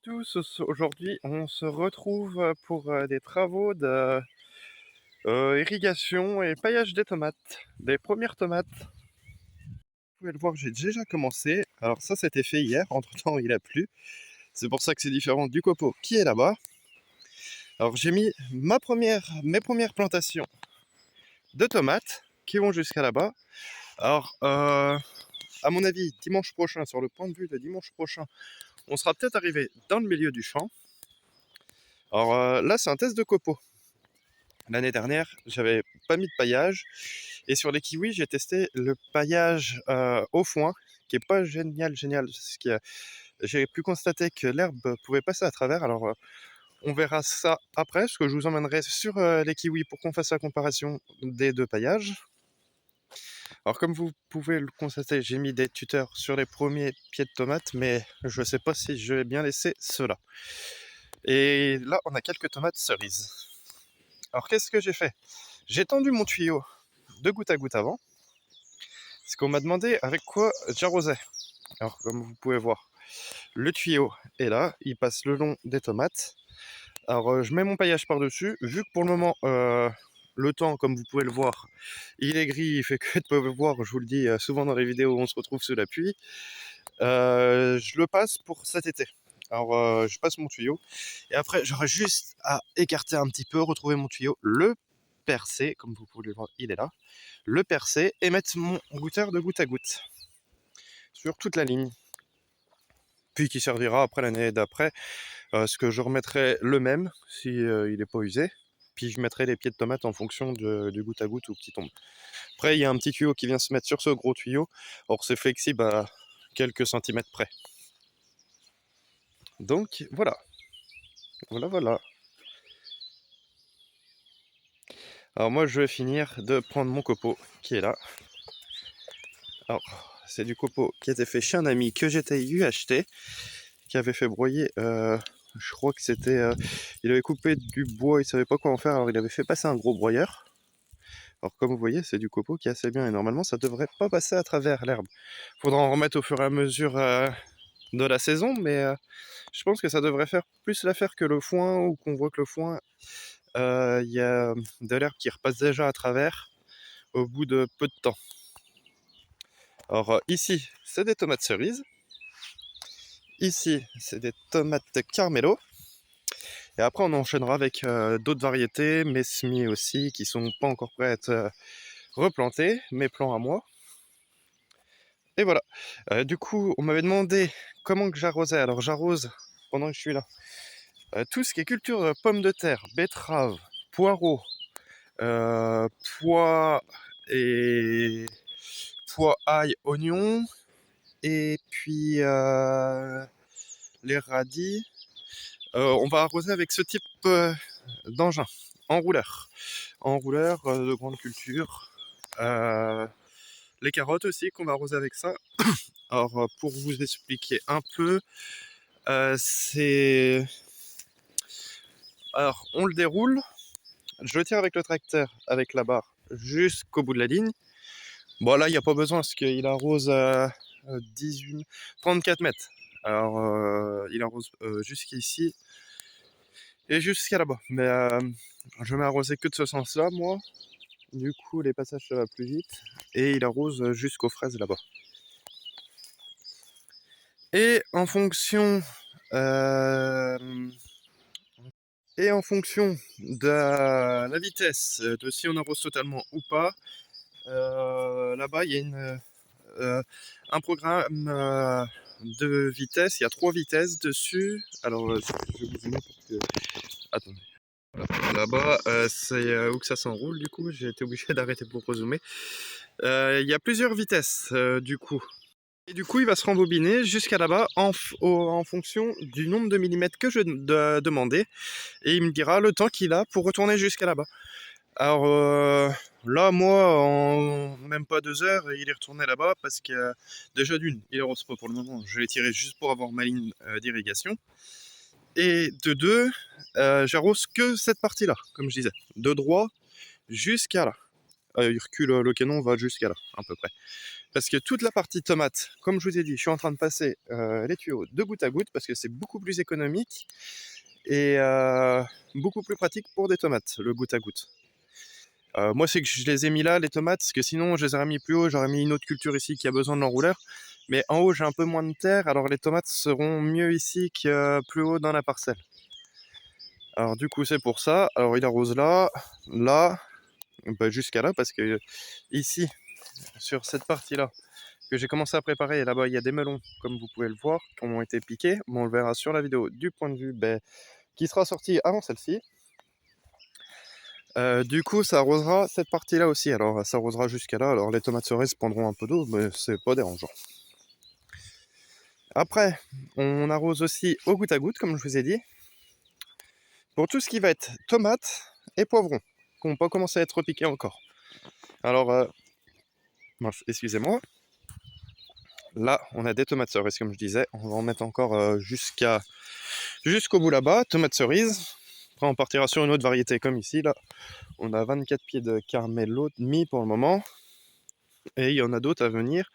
Tous, aujourd'hui, on se retrouve pour des travaux de irrigation et paillage des tomates, des premières tomates. Vous pouvez le voir, j'ai déjà commencé. Alors ça, c'était fait hier, entre-temps il a plu. C'est pour ça que c'est différent du copeau qui est là-bas. Alors j'ai mis mes premières plantations de tomates qui vont jusqu'à là-bas. Alors, à mon avis, dimanche prochain, sur le point de vue de dimanche prochain, on sera peut-être arrivé dans le milieu du champ. Alors là, c'est un test de copeaux. L'année dernière, j'avais pas mis de paillage. Et sur les kiwis, j'ai testé le paillage au foin, qui est pas génial. J'ai pu constater que l'herbe pouvait passer à travers. Alors, on verra ça après, parce que je vous emmènerai sur les kiwis pour qu'on fasse la comparaison des deux paillages. Alors, comme vous pouvez le constater, j'ai mis des tuteurs sur les premiers pieds de tomates, mais je sais pas si je vais bien laisser ceux-là. Et là, on a quelques tomates cerises. Alors, qu'est-ce que j'ai fait? J'ai tendu mon tuyau de goutte à goutte avant, parce qu'on m'a demandé avec quoi j'arrosais. Alors, comme vous pouvez voir, le tuyau est là, il passe le long des tomates. Alors, je mets mon paillage par-dessus. Vu que pour le moment, le temps, comme vous pouvez le voir, il est gris, il fait que de pleuvoir, je vous le dis souvent dans les vidéos où on se retrouve sous la pluie. Je le passe pour cet été. Alors, je passe mon tuyau. Et après, j'aurai juste à écarter un petit peu, retrouver mon tuyau, le percer, comme vous pouvez le voir, il est là. Le percer et mettre mon goutteur de goutte à goutte sur toute la ligne. Puis qui servira après l'année d'après, ce que je remettrai le même si il n'est pas usé. Puis je mettrai les pieds de tomate en fonction du goutte à goutte ou qui tombe. Après, il y a un petit tuyau qui vient se mettre sur ce gros tuyau. Or, c'est flexible à quelques centimètres près. Donc, voilà. Voilà. Alors, moi, je vais finir de prendre mon copeau qui est là. Alors, c'est du copeau qui était fait chez un ami que j'étais eu acheter, qui avait fait broyer. Je crois que c'était. Il avait coupé du bois, il savait pas quoi en faire, alors il avait fait passer un gros broyeur. Alors comme vous voyez, c'est du copeau qui est assez bien et normalement ça devrait pas passer à travers l'herbe. Faudra en remettre au fur et à mesure de la saison, mais je pense que ça devrait faire plus l'affaire que le foin, ou qu'on voit que le foin, il y a de l'herbe qui repasse déjà à travers au bout de peu de temps. Alors ici, c'est des tomates cerises. Ici, c'est des tomates Carmelo. Et après, on enchaînera avec d'autres variétés, mes semis aussi, qui sont pas encore prêts à être replantées, mes plants à moi. Et voilà. Du coup, on m'avait demandé comment que j'arrosais. Alors, j'arrose, pendant que je suis là, tout ce qui est culture pommes de terre, betteraves, poireaux, pois et pois, ail, oignons, et puis les radis. On va arroser avec ce type d'engin, enrouleur de grande culture. Les carottes aussi qu'on va arroser avec ça. Alors pour vous expliquer un peu, c'est... Alors on le déroule, je le tire avec le tracteur, avec la barre, jusqu'au bout de la ligne. Bon là il n'y a pas besoin parce qu'il arrose 34 mètres. Alors il arrose jusqu'ici et jusqu'à là-bas. Mais je vais m'arroser que de ce sens-là moi. Du coup les passages ça va plus vite. Et il arrose jusqu'aux fraises là-bas. Et en fonction euh, de la vitesse, de si on arrose totalement ou pas, là-bas il y a un programme de vitesse. Il y a 3 vitesses dessus. Alors je vais vous zoomer pour que... Attendez. Voilà. Là-bas c'est où que ça s'enroule du coup. J'ai été obligé d'arrêter pour rezoomer. Il y a plusieurs vitesses du coup. Et du coup, il va se rembobiner jusqu'à là-bas en fonction du nombre de millimètres que je demandais. Et il me dira le temps qu'il a pour retourner jusqu'à là-bas. Alors là, moi, en même pas 2 heures, il est retourné là-bas parce que déjà d'une, il arrose pas pour le moment. Je l'ai tiré juste pour avoir ma ligne d'irrigation. Et de deux, j'arrose que cette partie-là, comme je disais. De droit jusqu'à là. Il recule, le canon va jusqu'à là, à peu près. parce que toute la partie tomate, comme je vous ai dit, je suis en train de passer les tuyaux de goutte à goutte, parce que c'est beaucoup plus économique et beaucoup plus pratique pour des tomates, le goutte à goutte. Moi, c'est que je les ai mis là, les tomates, parce que sinon, je les aurais mis plus haut, j'aurais mis une autre culture ici qui a besoin de l'enrouleur. Mais en haut, j'ai un peu moins de terre, alors les tomates seront mieux ici que plus haut dans la parcelle. Alors du coup, c'est pour ça. Alors il arrose là, là, bah, jusqu'à là, parce que ici, sur cette partie-là, que j'ai commencé à préparer, et là-bas, il y a des melons, comme vous pouvez le voir, qui ont été piqués. Bon, on le verra sur la vidéo du point de vue qui sera sorti avant celle-ci. Du coup, ça arrosera cette partie-là aussi. Alors, ça arrosera jusqu'à là. Alors, les tomates cerises prendront un peu d'eau, mais c'est pas dérangeant. Après, on arrose aussi au goutte à goutte, comme je vous ai dit. Pour tout ce qui va être tomates et poivrons, qui n'ont pas commencé à être piqués encore. Alors, excusez-moi. Là, on a des tomates cerises, comme je disais. On va en mettre encore jusqu'au bout là-bas. Tomates cerises. Après, on partira sur une autre variété, comme ici. Là, on a 24 pieds de Carmelo demi pour le moment. Et il y en a d'autres à venir.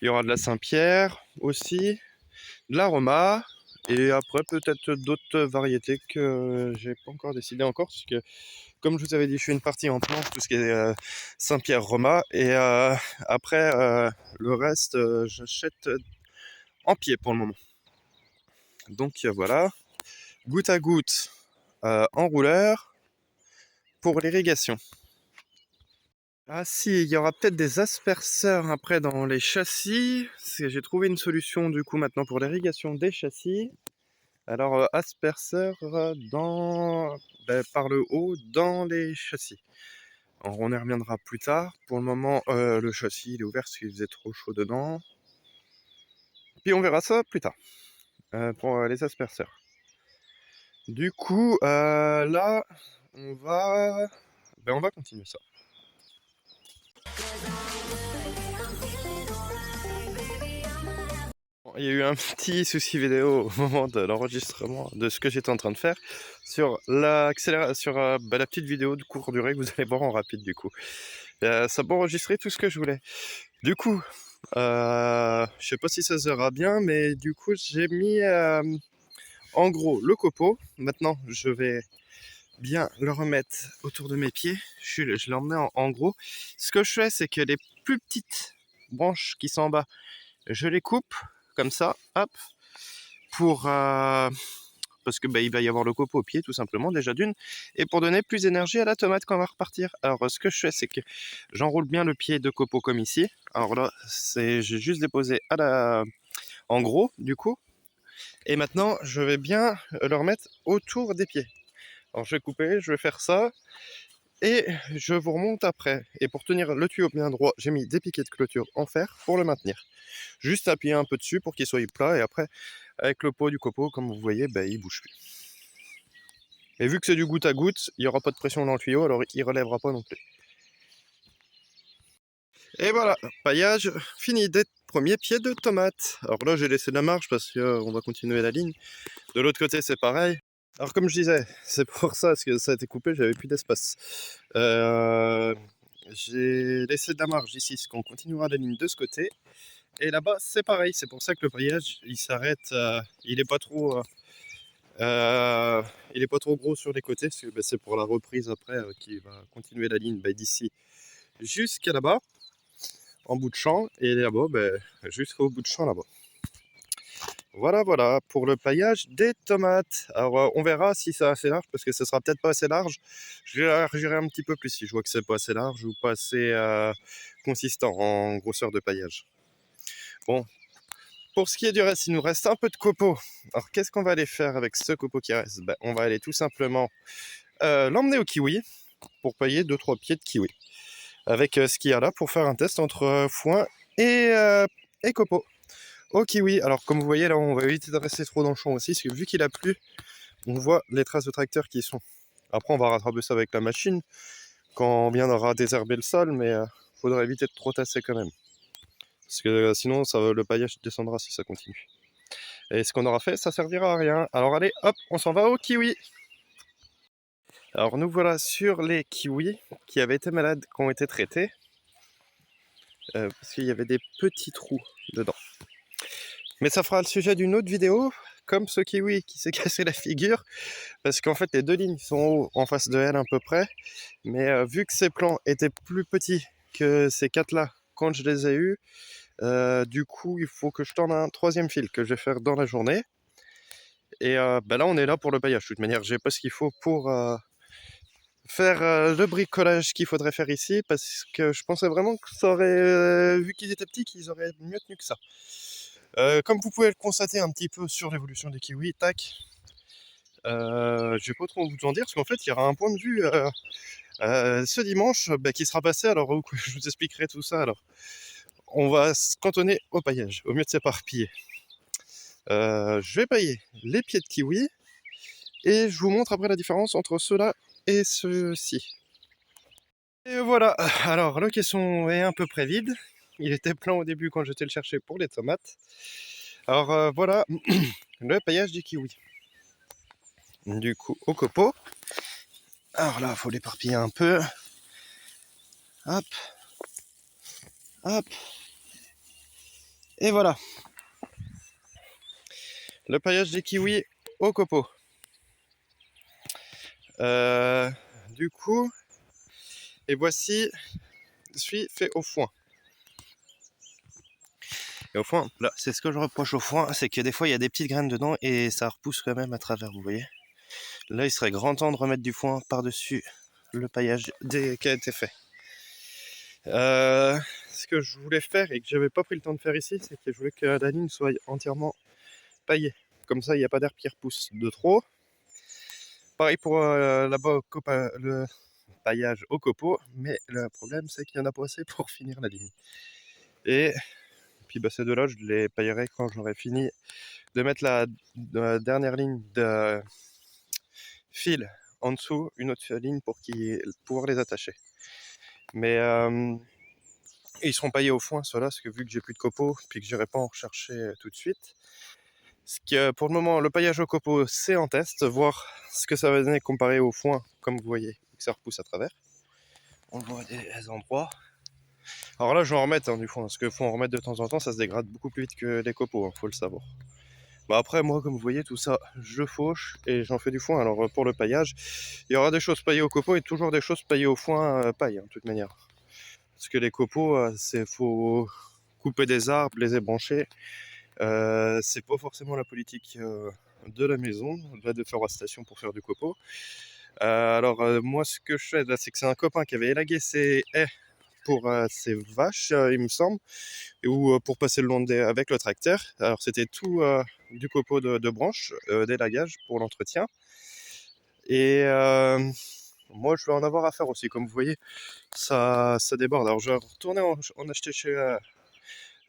Il y aura de la Saint-Pierre aussi, de la Roma, et après peut-être d'autres variétés que j'ai pas encore décidé encore, parce que comme je vous avais dit, je fais une partie en plante, tout ce qui est Saint-Pierre Roma, et après le reste, j'achète en pied pour le moment. Donc voilà, goutte à goutte en rouleur pour l'irrigation. Ah si, il y aura peut-être des asperceurs après dans les châssis. J'ai trouvé une solution du coup maintenant pour l'irrigation des châssis. Alors asperceurs par le haut dans les châssis. Alors, on y reviendra plus tard. Pour le moment, le châssis il est ouvert parce qu'il faisait trop chaud dedans. Puis on verra ça plus tard pour les asperceurs. Du coup, là, on va continuer ça. Il y a eu un petit souci vidéo au moment de l'enregistrement de ce que j'étais en train de faire sur la petite vidéo de courte durée que vous allez voir en rapide du coup. Ça peut enregistrer tout ce que je voulais. Du coup, je sais pas si ça se verra bien, mais du coup j'ai mis en gros le copeau. Maintenant je vais bien le remettre autour de mes pieds. Je l'ai emmené en gros. Ce que je fais, c'est que les plus petites branches qui sont en bas, je les coupe comme ça, hop, parce que il va y avoir le copeau au pied tout simplement déjà d'une, et pour donner plus d'énergie à la tomate quand on va repartir. Alors ce que je fais, c'est que j'enroule bien le pied de copeau comme ici. Alors là, j'ai juste déposé en gros du coup, et maintenant je vais bien le remettre autour des pieds. Alors je vais couper, je vais faire ça. Et je vous remonte après. Et pour tenir le tuyau bien droit, j'ai mis des piquets de clôture en fer pour le maintenir. Juste appuyer un peu dessus pour qu'il soit plat. Et après, avec le pot du copeau, comme vous voyez, il bouge plus. Et vu que c'est du goutte à goutte, il n'y aura pas de pression dans le tuyau, alors il ne relèvera pas non plus. Et voilà, paillage fini des premiers pieds de tomates. Alors là, j'ai laissé de la marge parce qu'on va continuer la ligne. De l'autre côté, c'est pareil. Alors comme je disais, c'est pour ça, parce que ça a été coupé, j'avais plus d'espace. J'ai laissé de la marge ici, parce qu'on continuera la ligne de ce côté. Et là-bas, c'est pareil, c'est pour ça que le paillage, il s'arrête, il n'est pas trop... il est pas trop gros sur les côtés, parce que c'est pour la reprise après qui va continuer la ligne d'ici jusqu'à là-bas, en bout de champ, et là-bas, jusqu'au bout de champ là-bas. Voilà pour le paillage des tomates. Alors on verra si c'est assez large, parce que ce sera peut-être pas assez large. Je l'élargirai un petit peu plus si je vois que c'est pas assez large ou pas assez consistant en grosseur de paillage. Bon, pour ce qui est du reste, il nous reste un peu de copeaux. Alors qu'est-ce qu'on va aller faire avec ce copeau qui reste? On va aller tout simplement l'emmener au kiwi pour pailler 2-3 pieds de kiwi. Avec ce qu'il y a là pour faire un test entre foin et copeaux. Au kiwi, alors comme vous voyez là, on va éviter de rester trop dans le champ aussi, parce que vu qu'il a plu, on voit les traces de tracteur qui y sont. Après on va rattraper ça avec la machine quand on viendra désherber le sol, mais faudra éviter de trop tasser quand même. Parce que sinon le paillage descendra si ça continue. Et ce qu'on aura fait, ça servira à rien. Alors allez, hop, on s'en va au kiwi. Alors nous voilà sur les kiwis qui avaient été malades, qui ont été traités. parce qu'il y avait des petits trous dedans. Mais ça fera le sujet d'une autre vidéo, comme ce kiwi qui s'est cassé la figure, parce qu'en fait les deux lignes sont en face de elle à peu près, mais vu que ces plants étaient plus petits que ces quatre-là quand je les ai eus, du coup il faut que je tende un troisième fil que je vais faire dans la journée. Et bah là on est là pour le paillage. De toute manière j'ai pas ce qu'il faut pour faire le bricolage qu'il faudrait faire ici, parce que je pensais vraiment que ça aurait, vu qu'ils étaient petits, qu'ils auraient mieux tenu que ça. Comme vous pouvez le constater un petit peu sur l'évolution des kiwis, tac, je vais pas trop vous en dire, parce qu'en fait il y aura un point de vue ce dimanche bah, qui sera passé, alors je vous expliquerai tout ça. Alors on va se cantonner au paillage, au mieux de s'éparpiller. Je vais pailler les pieds de kiwi, et je vous montre après la différence entre ceux-là et ceux-ci. Et voilà, alors le caisson est à peu près vide. Il était plein au début quand j'étais le chercher pour les tomates. Alors voilà le paillage du kiwi. Du coup, au copeau. Alors là, il faut l'éparpiller un peu. Hop. Hop. Et voilà. Le paillage des kiwis au copeau. Du coup, et voici celui fait au foin. Et au foin, là, c'est ce que je reproche au foin, c'est que des fois il y a des petites graines dedans et ça repousse quand même à travers, vous voyez. Là, il serait grand temps de remettre du foin par-dessus le paillage qui a été fait. Ce que je voulais faire et que j'avais pas pris le temps de faire ici, c'est que je voulais que la ligne soit entièrement paillée. Comme ça, il n'y a pas d'herbe qui repousse de trop. Pareil pour là-bas le paillage au copeau, mais le problème c'est qu'il y en a pas assez pour finir la ligne. Et puis bah, ces deux-là, je les paillerai quand j'aurai fini de mettre la dernière ligne de fil en dessous, une autre ligne pour pouvoir les attacher. Mais ils seront paillés au foin, ceux-là, parce que vu que j'ai plus de copeaux, puis que j'irai pas en rechercher tout de suite. Ce que pour le moment, le paillage au copeau, c'est en test, voir ce que ça va donner comparé au foin, comme vous voyez, que ça repousse à travers. On voit des endroits. Alors là, je vais en remettre du foin, parce qu'il faut en remettre de temps en temps, ça se dégrade beaucoup plus vite que les copeaux, faut le savoir. Bah après, moi, comme vous voyez, tout ça, je fauche et j'en fais du foin. Alors pour le paillage, il y aura des choses paillées au copeau et toujours des choses paillées au foin paille, de toute manière. Parce que les copeaux, c'est faut couper des arbres, les ébrancher. C'est pas forcément la politique de la maison, de la déforestation pour faire du copeau. Alors moi, ce que je fais là, c'est que c'est un copain qui avait élagué ses haies pour ses vaches, il me semble, ou pour passer le long avec le tracteur. Alors c'était tout du copeau de branches, d'élagage pour l'entretien. Et moi, je vais en avoir à faire aussi. Comme vous voyez, ça déborde. Alors je vais retourner en acheter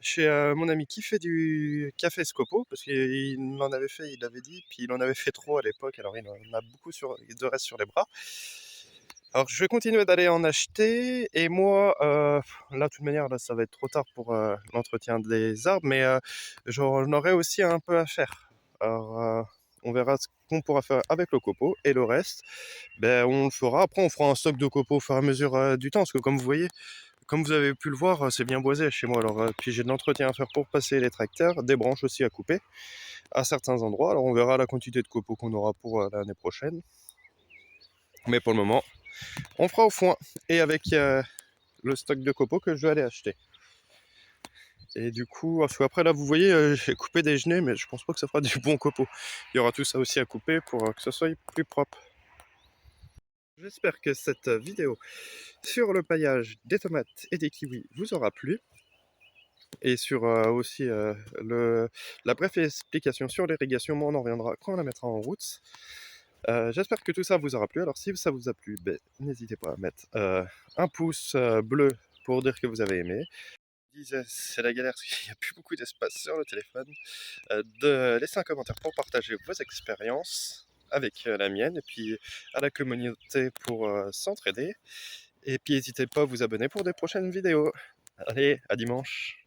chez mon ami qui fait du café Scopo, parce qu'il en avait fait, il avait dit, puis il en avait fait trop à l'époque, alors il en a beaucoup de reste sur les bras. Alors je vais continuer d'aller en acheter, et moi, là de toute manière, là ça va être trop tard pour l'entretien des arbres, mais j'en aurai aussi un peu à faire. Alors on verra ce qu'on pourra faire avec le copeau, et le reste, ben, on le fera. Après on fera un stock de copeaux au fur et à mesure du temps, parce que comme vous voyez, comme vous avez pu le voir, c'est bien boisé chez moi. Alors, puis j'ai de l'entretien à faire pour passer les tracteurs, des branches aussi à couper à certains endroits. Alors on verra la quantité de copeaux qu'on aura pour l'année prochaine. Mais pour le moment, on fera au foin et avec le stock de copeaux que je vais aller acheter. Et du coup, parce qu'après là, vous voyez, j'ai coupé des genêts, mais je pense pas que ça fera du bon copeau. Il y aura tout ça aussi à couper pour que ce soit plus propre. J'espère que cette vidéo sur le paillage des tomates et des kiwis vous aura plu. Et sur aussi la brève explication sur l'irrigation, mais on en reviendra quand on la mettra en route. J'espère que tout ça vous aura plu. Alors si ça vous a plu, ben, n'hésitez pas à mettre un pouce bleu pour dire que vous avez aimé. Je disais, c'est la galère parce qu'il n'y a plus beaucoup d'espace sur le téléphone. De laisser un commentaire pour partager vos expériences avec la mienne, et puis à la communauté pour s'entraider. Et puis n'hésitez pas à vous abonner pour des prochaines vidéos. Allez, à dimanche.